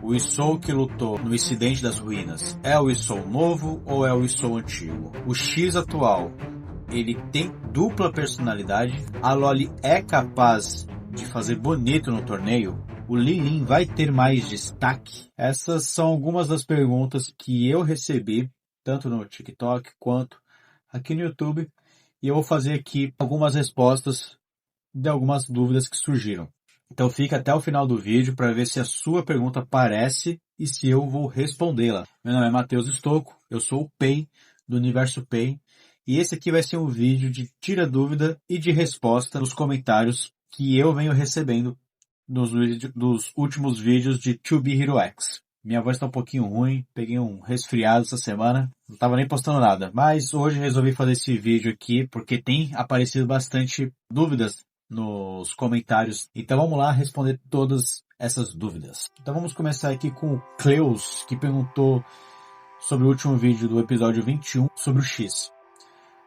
O Isou que lutou no incidente das ruínas é o Isou novo ou é o Isou antigo? O X atual, ele tem dupla personalidade? A Loli é capaz de fazer bonito no torneio? O Li Lin vai ter mais destaque? Essas são algumas das perguntas que eu recebi, tanto no TikTok quanto aqui no YouTube, e eu vou fazer aqui algumas respostas de algumas dúvidas que surgiram. Então fica até o final do vídeo para ver se a sua pergunta aparece e se eu vou respondê-la. Meu nome é Matheus Stocco, eu sou o Pain, do Universo Pain, e esse aqui vai ser um vídeo de tira dúvida e de resposta nos comentários que eu venho recebendo dos últimos vídeos de To Be Hero X. Minha voz está um pouquinho ruim, peguei um resfriado essa semana, não estava nem postando nada, mas hoje resolvi fazer esse vídeo aqui porque tem aparecido bastante dúvidas nos comentários. Então vamos lá responder todas essas dúvidas. Então vamos começar aqui com o Cleus, que perguntou sobre o último vídeo do episódio 21, sobre o X.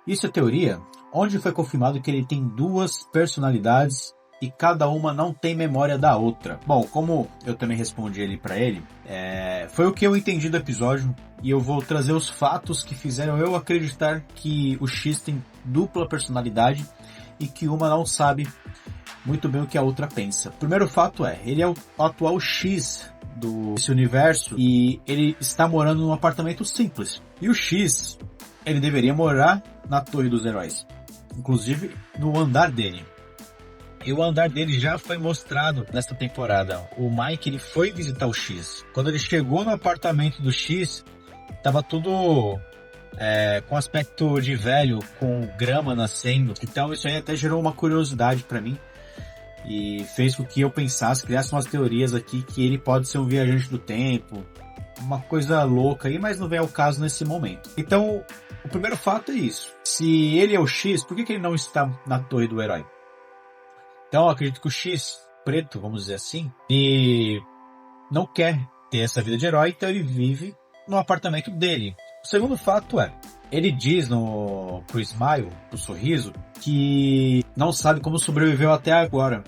Isso é teoria? Onde foi confirmado que ele tem duas personalidades e cada uma não tem memória da outra? Bom, como eu também respondi para ele, foi o que eu entendi do episódio e eu vou trazer os fatos que fizeram eu acreditar que o X tem dupla personalidade e que uma não sabe muito bem o que a outra pensa. O primeiro fato ele é o atual X desse universo e ele está morando num apartamento simples. E o X, ele deveria morar na Torre dos Heróis, inclusive no andar dele. E o andar dele já foi mostrado nesta temporada. O Mike, ele foi visitar o X. Quando ele chegou no apartamento do X, tava tudo com aspecto de velho, com grama nascendo. Então isso aí até gerou uma curiosidade para mim e fez com que eu pensasse, criasse umas teorias aqui que ele pode ser um viajante do tempo, uma coisa louca aí, mas não vem ao caso nesse momento. Então, o primeiro fato é isso. Se ele é o X, por que ele não está na Torre do Herói? Então, eu acredito que o X, preto, vamos dizer assim, ele não quer ter essa vida de herói, então ele vive no apartamento dele. O segundo fato ele diz pro Smile, pro Sorriso, que não sabe como sobreviveu até agora,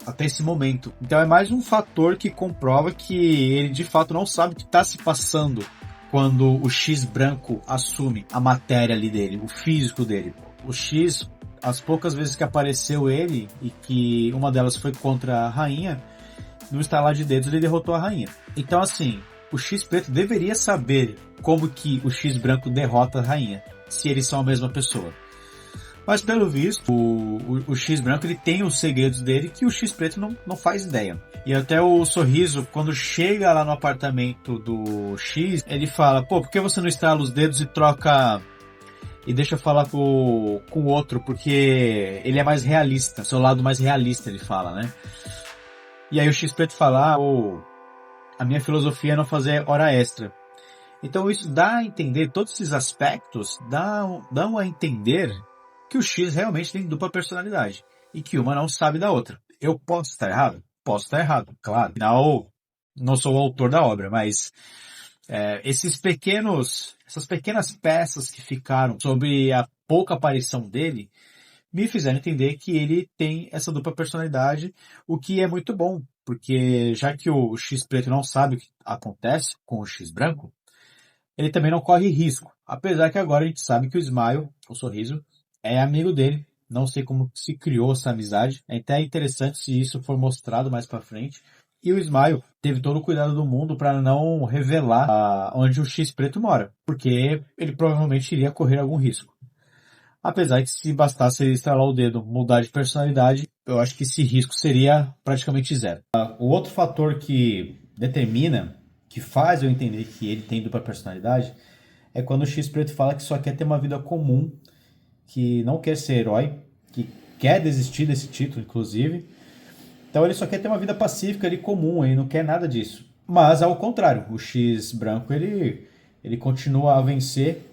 até esse momento. Então é mais um fator que comprova que ele de fato não sabe o que está se passando quando o X branco assume a matéria ali dele, o físico dele. O X, as poucas vezes que apareceu ele, e que uma delas foi contra a rainha, no estalar de dedos ele derrotou a rainha. Então assim, o X preto deveria saber como que o X branco derrota a rainha, se eles são a mesma pessoa. Mas pelo visto, o X branco ele tem os segredos dele que o X preto não faz ideia. E até o Sorriso, quando chega lá no apartamento do X, ele fala, por que você não estrala os dedos e troca e deixa eu falar com o outro, porque ele é mais realista, seu lado mais realista, ele fala, né? E aí o X preto fala, a minha filosofia é não fazer hora extra. Então isso dá a entender, todos esses aspectos dão a entender que o X realmente tem dupla personalidade e que uma não sabe da outra. Eu posso estar errado? Posso estar errado, claro. Não sou o autor da obra, mas essas pequenas peças que ficaram sobre a pouca aparição dele me fizeram entender que ele tem essa dupla personalidade, o que é muito bom, porque já que o X preto não sabe o que acontece com o X branco, ele também não corre risco. Apesar que agora a gente sabe que o Smile, o Sorriso, é amigo dele. Não sei como se criou essa amizade. É até interessante se isso for mostrado mais pra frente. E o Smile teve todo o cuidado do mundo para não revelar onde o X preto mora, porque ele provavelmente iria correr algum risco. Apesar que se bastasse ele estralar o dedo, mudar de personalidade, eu acho que esse risco seria praticamente zero. O outro fator que determina, que faz eu entender que ele tem dupla personalidade, é quando o X preto fala que só quer ter uma vida comum, que não quer ser herói, que quer desistir desse título, inclusive. Então ele só quer ter uma vida pacífica ali, comum, ele não quer nada disso. Mas ao contrário, o X branco ele continua a vencer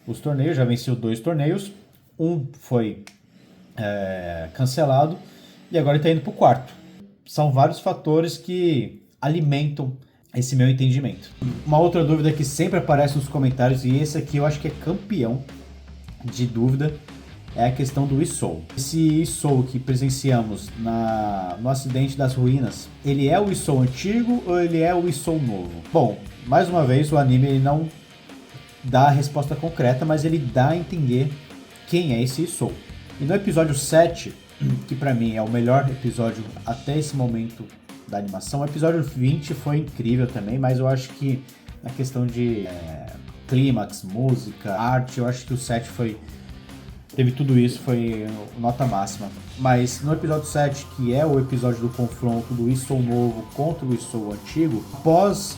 os torneios, já venceu 2 torneios, um foi cancelado e agora ele está indo para o 4º. São vários fatores que alimentam esse meu entendimento. Uma outra dúvida que sempre aparece nos comentários, e esse aqui eu acho que é campeão de dúvida, é a questão do Isou. Esse Isou que presenciamos no acidente das ruínas, ele é o Isou antigo ou ele é o Isou novo? Bom, mais uma vez o anime ele não dá a resposta concreta, mas ele dá a entender quem é esse Isou. E no episódio 7, que pra mim é o melhor episódio até esse momento da animação, o episódio 20 foi incrível também, mas eu acho que na questão de clímax, música, arte, eu acho que o 7 teve tudo isso, foi nota máxima. Mas no episódio 7, que é o episódio do confronto do Isou novo contra o Isou antigo, após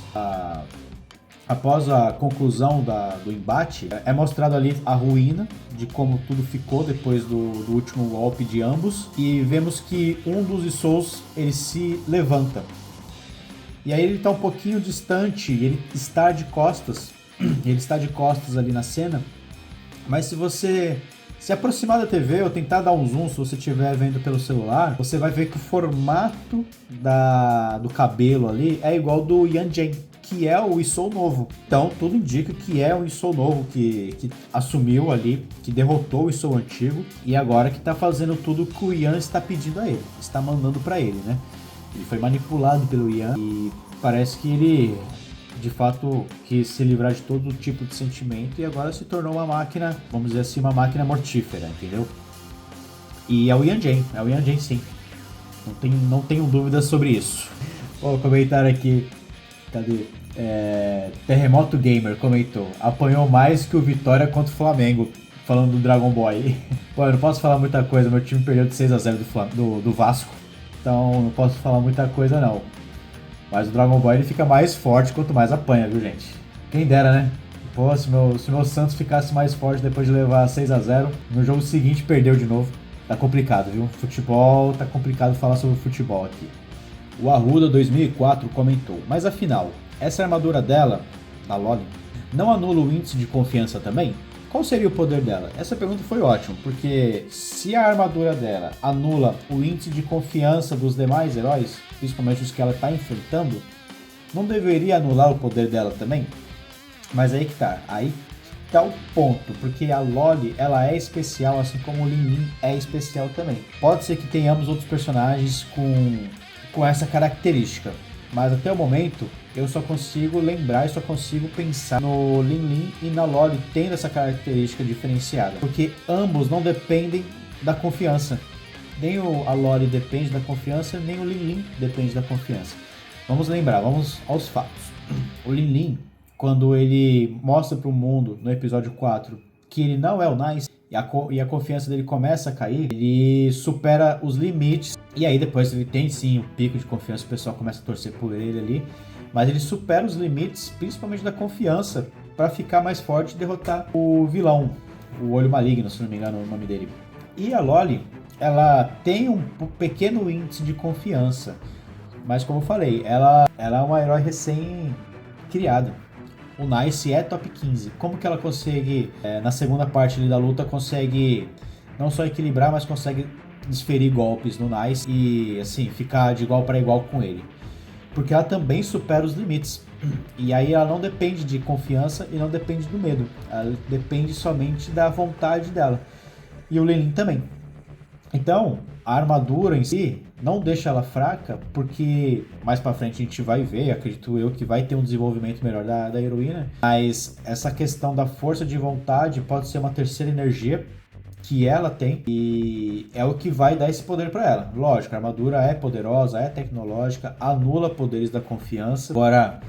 a conclusão do embate, é mostrado ali a ruína de como tudo ficou depois do último golpe de ambos, e vemos que um dos Isous ele se levanta. E aí ele está um pouquinho distante, ele está de costas ali na cena, mas se você se aproximar da TV ou tentar dar um zoom, se você estiver vendo pelo celular, você vai ver que o formato do cabelo ali é igual ao do Yanjen, que é o Isou novo. Então tudo indica que é o Isou novo que assumiu ali, que derrotou o Isou antigo e agora que está fazendo tudo que o Yan está pedindo a ele, está mandando para ele, né? Ele foi manipulado pelo Yan e parece que ele de fato quis se livrar de todo tipo de sentimento e agora se tornou uma máquina, vamos dizer assim, uma máquina mortífera, entendeu? E é o Yanjen sim. Não tenho dúvidas sobre isso. Vou comentar aqui, cadê? Terremoto Gamer comentou: apanhou mais que o Vitória contra o Flamengo, falando do Dragon Boy. Pô, eu não posso falar muita coisa, meu time perdeu de 6-0 do Vasco, então não posso falar muita coisa não. Mas o Dragon Ball ele fica mais forte quanto mais apanha, viu, gente? Quem dera, né? Pô, se meu Santos ficasse mais forte depois de levar 6-0, no jogo seguinte perdeu de novo. Tá complicado, viu? Futebol, tá complicado falar sobre futebol aqui. O Arruda 2004 comentou: mas afinal, essa armadura dela, da Loli, não anula o índice de confiança também? Qual seria o poder dela? Essa pergunta foi ótima, porque se a armadura dela anula o índice de confiança dos demais heróis, principalmente os que ela está enfrentando, não deveria anular o poder dela também? Mas aí que tá o ponto, porque a Loli, ela é especial, assim como o Lin Lin é especial também. Pode ser que tenhamos outros personagens com essa característica, mas até o momento eu só consigo lembrar e só consigo pensar no Lin Lin e na Loli tendo essa característica diferenciada, porque ambos não dependem da confiança. Nem a Loli depende da confiança, nem o Lin Lin depende da confiança. Vamos aos fatos. O Lin Lin, quando ele mostra para o mundo no episódio 4 que ele não é o Nice e a confiança dele começa a cair, ele supera os limites e aí depois ele tem sim o pico de confiança, o pessoal começa a torcer por ele ali, mas ele supera os limites, principalmente da confiança, para ficar mais forte e derrotar o vilão, o Olho Maligno, se não me engano é o nome dele. E a Loli, ela tem um pequeno índice de confiança, mas como eu falei, ela é uma herói recém-criada. O Nice é top 15. Como que ela consegue, na segunda parte ali da luta, consegue não só equilibrar, mas consegue desferir golpes no Nice e assim, ficar de igual para igual com ele? Porque ela também supera os limites. E aí ela não depende de confiança e não depende do medo. Ela depende somente da vontade dela. E o Lin Lin também. Então, a armadura em si não deixa ela fraca, porque mais pra frente a gente vai ver, acredito eu, que vai ter um desenvolvimento melhor da heroína. Mas essa questão da força de vontade pode ser uma terceira energia que ela tem e é o que vai dar esse poder para ela. Lógico, a armadura é poderosa, é tecnológica, anula poderes da confiança. Agora,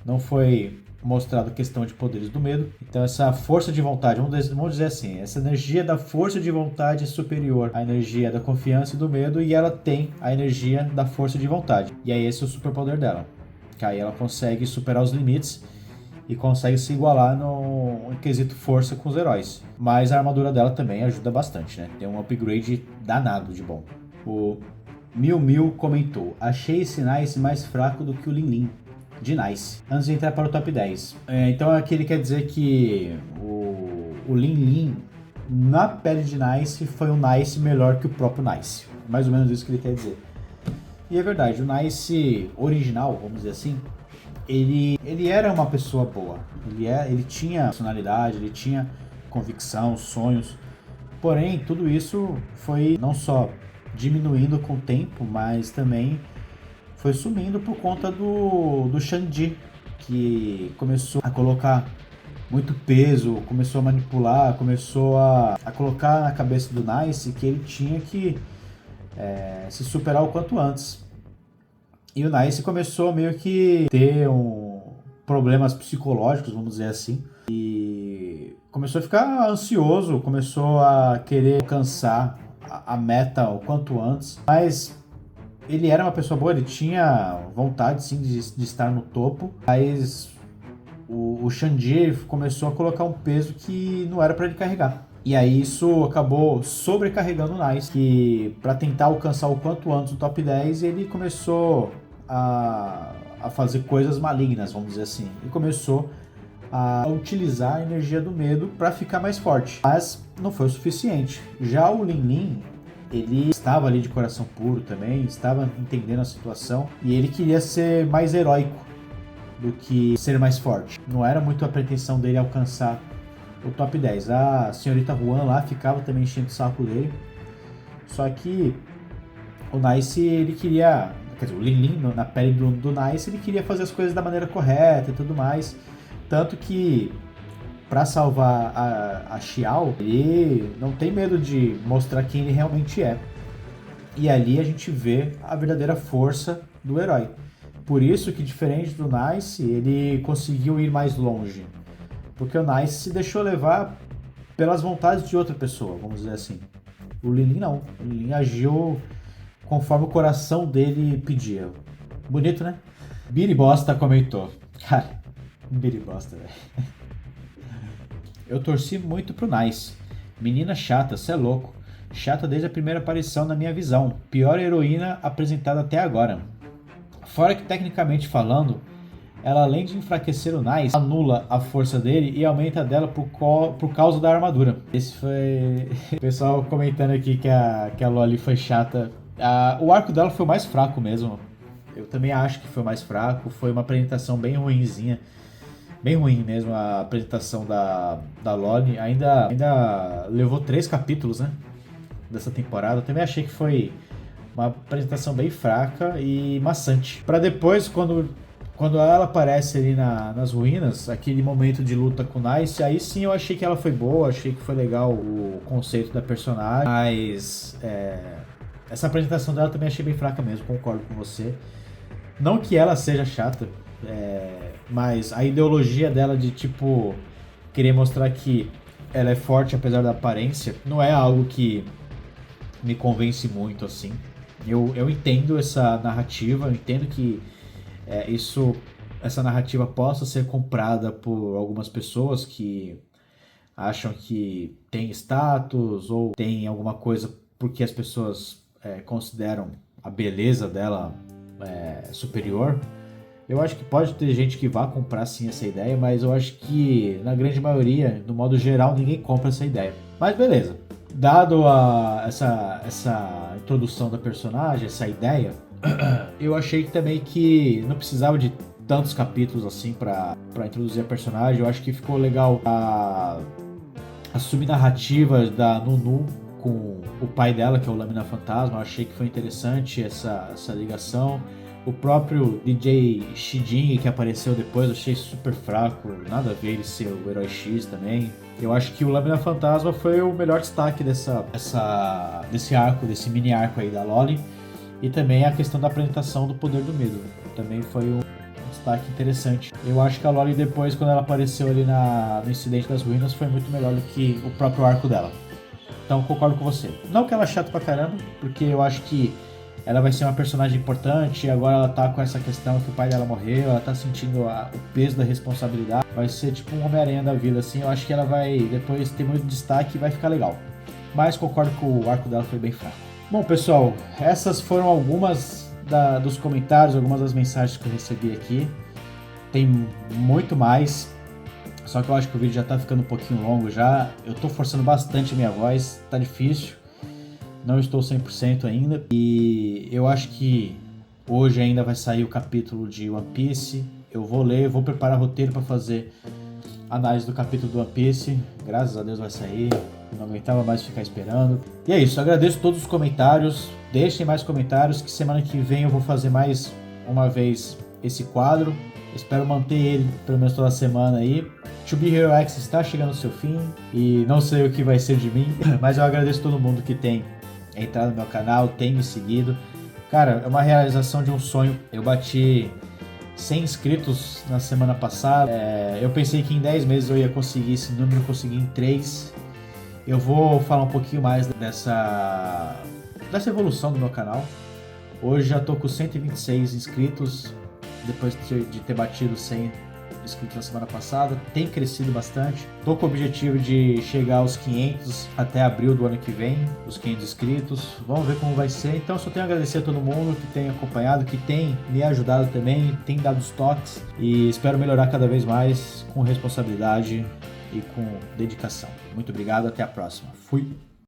não foi mostrado questão de poderes do medo. Então essa força de vontade, vamos dizer assim, essa energia da força de vontade é superior à energia da confiança e do medo, e ela tem a energia da força de vontade. E aí esse é o superpoder dela. Que aí ela consegue superar os limites e consegue se igualar no quesito força com os heróis. Mas a armadura dela também ajuda bastante, né? Tem um upgrade danado de bom. O Miu comentou: achei esse Nice mais fraco do que o Lin Lin de Nice, antes de entrar para o top 10. Então aqui ele quer dizer que o Lin Lin na pele de Nice foi um Nice melhor que o próprio Nice. Mais ou menos isso que ele quer dizer. E é verdade, o Nice original, vamos dizer assim, ele era uma pessoa boa. Ele tinha personalidade, ele tinha convicção, sonhos. Porém, tudo isso foi não só diminuindo com o tempo, mas também foi sumindo por conta do Shang-Chi, que começou a colocar muito peso, começou a manipular, começou a colocar na cabeça do Nice que ele tinha que se superar o quanto antes. E o Nice começou a meio que ter problemas psicológicos, vamos dizer assim, e começou a ficar ansioso, começou a querer alcançar a meta o quanto antes, mas ele era uma pessoa boa, ele tinha vontade sim de estar no topo, mas o Shang-Chi começou a colocar um peso que não era para ele carregar. E aí isso acabou sobrecarregando o Nice, que para tentar alcançar o quanto antes o top 10, ele começou a fazer coisas malignas, vamos dizer assim. E começou a utilizar a energia do medo para ficar mais forte. Mas não foi o suficiente. Já o Lin Lin, ele estava ali de coração puro também, estava entendendo a situação e ele queria ser mais heróico do que ser mais forte. Não era muito a pretensão dele alcançar o top 10. A senhorita Juan lá ficava também enchendo o saco dele. Só que o Nice, ele queria... Quer dizer, o Lin Lin, na pele do Nice, ele queria fazer as coisas da maneira correta e tudo mais. Tanto que, para salvar a Xiao, ele não tem medo de mostrar quem ele realmente é. E ali a gente vê a verdadeira força do herói. Por isso que, diferente do Nice, ele conseguiu ir mais longe. Porque o Nice se deixou levar pelas vontades de outra pessoa, vamos dizer assim. O Lin Lin não. O Lin Lin agiu conforme o coração dele pedia. Bonito, né? Billy Bosta comentou. Cara, Billy Bosta, velho. Eu torci muito pro Nice. Menina chata, cê é louco. Chata desde a primeira aparição na minha visão. Pior heroína apresentada até agora. Fora que, tecnicamente falando, ela, além de enfraquecer o Nice, anula a força dele e aumenta a dela por causa da armadura. Esse foi... O pessoal comentando aqui que a Loli foi chata. O arco dela foi o mais fraco mesmo. Eu também acho que foi o mais fraco. Foi uma apresentação bem ruinzinha. Bem ruim mesmo a apresentação da Loli. Ainda levou 3 capítulos, né? Dessa temporada. Eu também achei que foi uma apresentação bem fraca e maçante. Pra depois, quando ela aparece ali nas ruínas, aquele momento de luta com o Nice, aí sim eu achei que ela foi boa, achei que foi legal o conceito da personagem, mas essa apresentação dela também achei bem fraca mesmo, concordo com você. Não que ela seja chata, mas a ideologia dela de tipo querer mostrar que ela é forte apesar da aparência, não é algo que me convence muito assim. Eu entendo essa narrativa, eu entendo que essa narrativa possa ser comprada por algumas pessoas que acham que tem status ou tem alguma coisa porque as pessoas consideram a beleza dela superior. Eu acho que pode ter gente que vá comprar sim essa ideia, mas eu acho que na grande maioria, no modo geral, ninguém compra essa ideia. Mas beleza, dado essa introdução da personagem, essa ideia, eu achei também que não precisava de tantos capítulos assim pra introduzir a personagem. Eu acho que ficou legal a subnarrativa da Nunu com o pai dela, que é o Lâmina Fantasma. Eu achei que foi interessante essa ligação. O próprio DJ Shijing, que apareceu depois, eu achei super fraco. Nada a ver ele ser o Herói X também. Eu acho que o Lâmina Fantasma foi o melhor destaque desse arco, desse mini arco aí da Loli. E também a questão da apresentação do poder do medo. Também foi um destaque interessante. Eu acho que a Loli depois, quando ela apareceu ali no incidente das ruínas, foi muito melhor do que o próprio arco dela. Então concordo com você. Não que ela é chata pra caramba, porque eu acho que ela vai ser uma personagem importante. Agora ela tá com essa questão que o pai dela morreu, ela tá sentindo o peso da responsabilidade. Vai ser tipo um Homem-Aranha da vida, assim. Eu acho que ela vai depois ter muito destaque e vai ficar legal. Mas concordo que o arco dela foi bem fraco. Bom, pessoal, essas foram algumas dos comentários, algumas das mensagens que eu recebi aqui. Tem muito mais, só que eu acho que o vídeo já tá ficando um pouquinho longo já. Eu tô forçando bastante a minha voz, tá difícil. Não estou 100% ainda. E eu acho que hoje ainda vai sair o capítulo de One Piece. Eu vou ler, vou preparar roteiro para fazer análise do capítulo do One Piece. Graças a Deus vai sair. Eu não aguentava mais ficar esperando. E é isso, agradeço todos os comentários. Deixem mais comentários, que semana que vem eu vou fazer mais uma vez esse quadro. Espero manter ele pelo menos toda semana aí. To Be Hero X está chegando ao seu fim e não sei o que vai ser de mim, mas eu agradeço todo mundo que tem entrado no meu canal, tem me seguido. Cara, é uma realização de um sonho. Eu bati 100 inscritos na semana passada. Eu pensei que em 10 meses eu ia conseguir esse número, eu consegui em 3. Eu vou falar um pouquinho mais dessa evolução do meu canal. Hoje já tô com 126 inscritos, depois de ter batido 100 inscritos na semana passada. Tem crescido bastante. Tô com o objetivo de chegar aos 500 até abril do ano que vem, os 500 inscritos. Vamos ver como vai ser. Então só tenho a agradecer a todo mundo que tem acompanhado, que tem me ajudado também, tem dado os toques. E espero melhorar cada vez mais com responsabilidade e com dedicação. Muito obrigado, até a próxima. Fui!